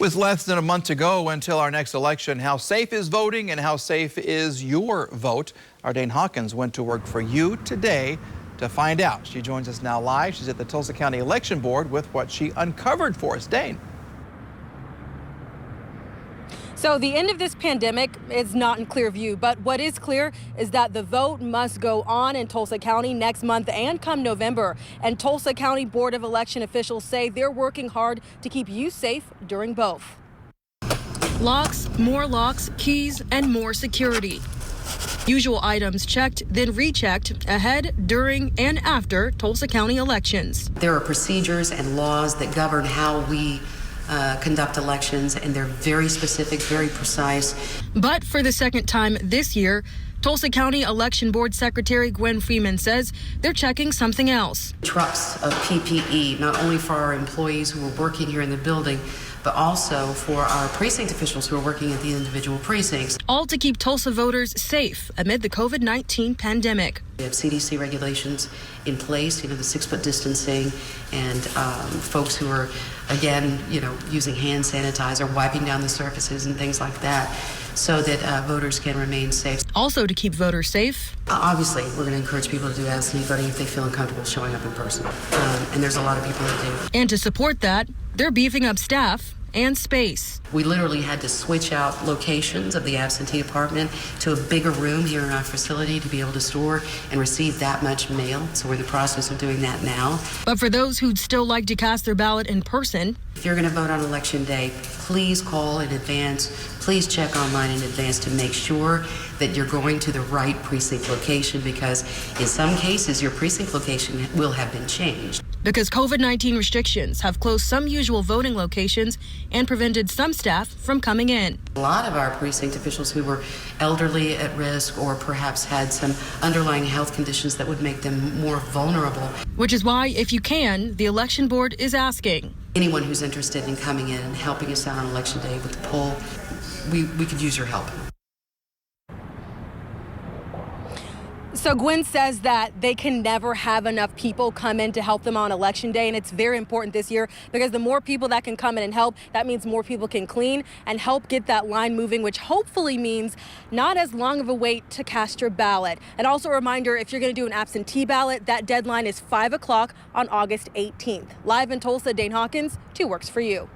With less than a month to go until our next election, how safe is voting and how safe is your vote? Our Dane Hawkins went to work for you today to find out. She joins us now live. She's at the Tulsa County Election Board with what she uncovered for us. Dane. So the end of this pandemic is not in clear view, but what is clear is that the vote must go on in Tulsa County next month and come November. And Tulsa County Board of Election officials say they're working hard to keep you safe during both. Locks, keys, and more security. Usual items checked, then rechecked ahead, during, and after Tulsa County elections. There are procedures and laws that govern how we conduct elections, and they're very specific, very precise. But for the second time this year, Tulsa County Election Board Secretary Gwen Freeman says they're checking something else. Trucks of PPE, not only for our employees who are working here in the building, but also for our precinct officials who are working at the individual precincts. All to keep Tulsa voters safe amid the COVID-19 pandemic. We have CDC regulations in place, the 6-foot distancing, and folks who are, again, using hand sanitizer, wiping down the surfaces and things like that, so that voters can remain safe. Also to keep voters safe. Obviously, we're going to encourage people to do absentee voting if they feel uncomfortable showing up in person. And there's a lot of people that do. And to support that, they're beefing up staff and space. We literally had to switch out locations of the absentee department to a bigger room here in our facility to be able to store and receive that much mail. So we're in the process of doing that now. But for those who'd still like to cast their ballot in person, if you're going to vote on election day, please call in advance. Please check online in advance to make sure that you're going to the right precinct location, because in some cases your precinct location will have been changed. Because COVID-19 restrictions have closed some usual voting locations and prevented some staff from coming in. A lot of our precinct officials who were elderly, at risk, or perhaps had some underlying health conditions that would make them more vulnerable. Which is why, if you can, the election board is asking anyone who's interested in coming in and helping us out on election day with the poll, we could use your help. So Gwen says that they can never have enough people come in to help them on election day, and it's very important this year because the more people that can come in and help, that means more people can clean and help get that line moving, which hopefully means not as long of a wait to cast your ballot. And also a reminder, if you're going to do an absentee ballot, that deadline is 5 o'clock on August 18th. Live in Tulsa, Dane Hawkins, 2 Works for You.